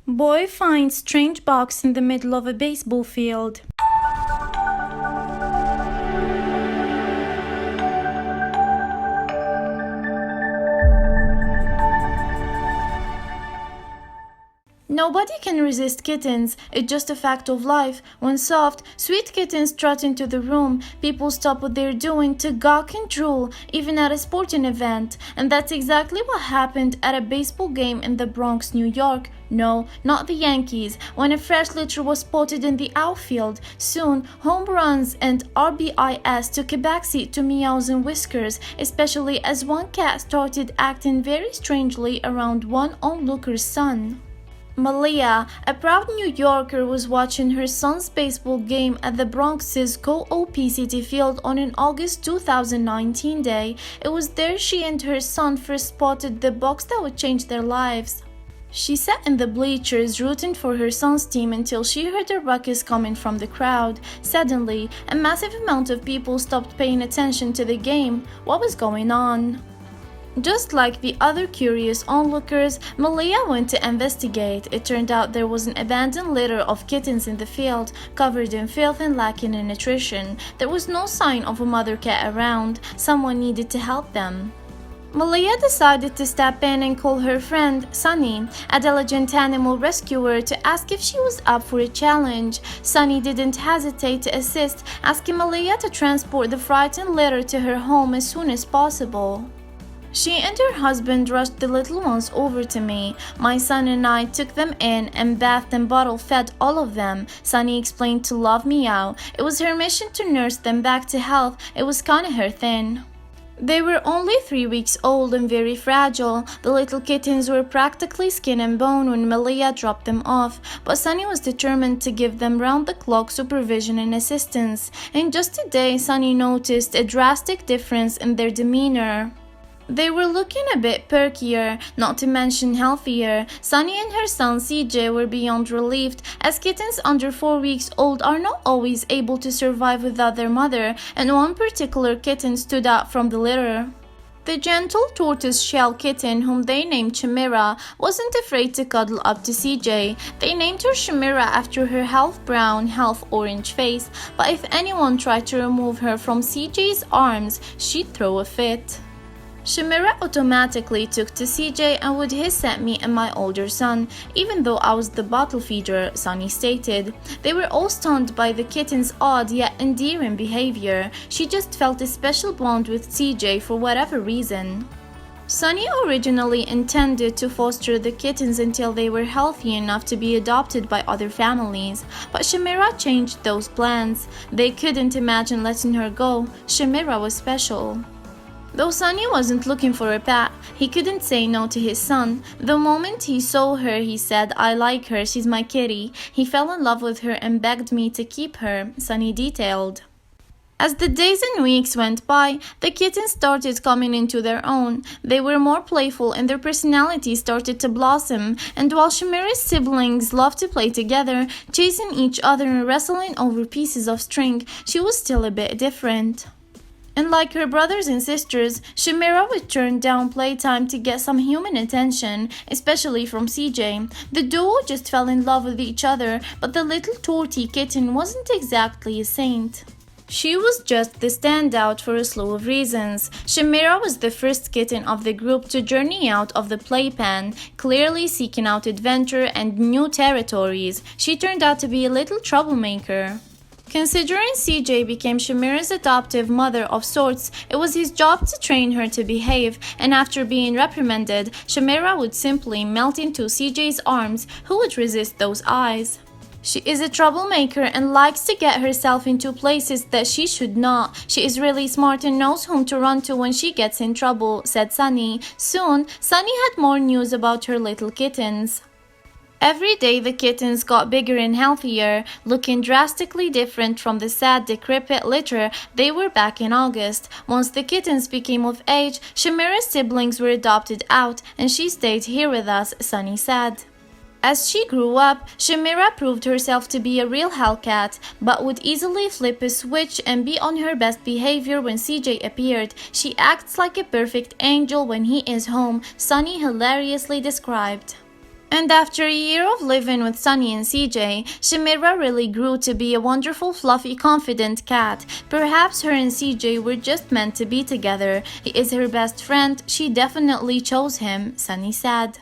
Boy finds strange box in the middle of a baseball field. Nobody can resist kittens. It's just a fact of life. When soft, sweet kittens trot into the room, people stop what they're doing to gawk and drool, even at a sporting event. And that's exactly what happened at a baseball game in the Bronx, New York. No, not the Yankees. When a fresh litter was spotted in the outfield, soon home runs and RBIs took a backseat to meows and whiskers, especially as one cat started acting very strangely around one onlooker's son. Malia, a proud New Yorker, was watching her son's baseball game at the Bronx's Co-op City Field on an August 2019 day. It was there she and her son first spotted the box that would change their lives. She sat in the bleachers rooting for her son's team until she heard a ruckus coming from the crowd. Suddenly, a massive amount of people stopped paying attention to the game. What was going on? Just like the other curious onlookers, Malia went to investigate. It turned out there was an abandoned litter of kittens in the field, covered in filth and lacking in nutrition. There was no sign of a mother cat around. Someone needed to help them. Malia decided to step in and call her friend, Sunny, a diligent animal rescuer, to ask if she was up for a challenge. Sunny didn't hesitate to assist, asking Malia to transport the frightened litter to her home as soon as possible. She and her husband rushed the little ones over to me. My son and I took them in and bathed and bottle fed all of them. Sunny explained to Love Meow. It was her mission to nurse them back to health. It was kinda her thing. They were only 3 weeks old and very fragile. The little kittens were practically skin and bone when Malia dropped them off, but Sunny was determined to give them round-the-clock supervision and assistance. In just a day, Sunny noticed a drastic difference in their demeanor. They were looking a bit perkier, not to mention healthier. Sunny and her son CJ were beyond relieved, as kittens under 4 weeks old are not always able to survive without their mother, and one particular kitten stood out from the litter. The gentle tortoise-shell kitten, whom they named Chimera, wasn't afraid to cuddle up to CJ. They named her Chimera after her half-brown, half-orange face, but if anyone tried to remove her from CJ's arms, she'd throw a fit. Chimera automatically took to CJ and would hiss at me and my older son, even though I was the bottle feeder, Sunny stated. They were all stunned by the kitten's odd yet endearing behavior. She just felt a special bond with CJ for whatever reason. Sunny originally intended to foster the kittens until they were healthy enough to be adopted by other families, but Chimera changed those plans. They couldn't imagine letting her go. Chimera was special. Though Sunny wasn't looking for a pet, he couldn't say no to his son. The moment he saw her, he said, "I like her, she's my kitty." He fell in love with her and begged me to keep her, Sunny detailed. As the days and weeks went by, the kittens started coming into their own. They were more playful and their personalities started to blossom, and while Chimera's siblings loved to play together, chasing each other and wrestling over pieces of string, she was still a bit different. And like her brothers and sisters, Chimera would turn down playtime to get some human attention, especially from CJ. The duo just fell in love with each other, but the little torty kitten wasn't exactly a saint. She was just the standout for a slew of reasons. Chimera was the first kitten of the group to journey out of the playpen, clearly seeking out adventure and new territories. She turned out to be a little troublemaker. Considering CJ became Chimera's adoptive mother of sorts, it was his job to train her to behave, and after being reprimanded, Chimera would simply melt into CJ's arms. Who would resist those eyes? She is a troublemaker and likes to get herself into places that she should not. She is really smart and knows whom to run to when she gets in trouble, said Sunny. Soon, Sunny had more news about her little kittens. Every day the kittens got bigger and healthier, looking drastically different from the sad, decrepit litter they were back in August. Once the kittens became of age, Chimera's siblings were adopted out, and she stayed here with us, Sunny said. As she grew up, Chimera proved herself to be a real hellcat, but would easily flip a switch and be on her best behavior when CJ appeared. She acts like a perfect angel when he is home, Sunny hilariously described. And after a year of living with Sunny and CJ, Shimira really grew to be a wonderful, fluffy, confident cat. Perhaps her and CJ were just meant to be together. He is her best friend. She definitely chose him, Sunny said.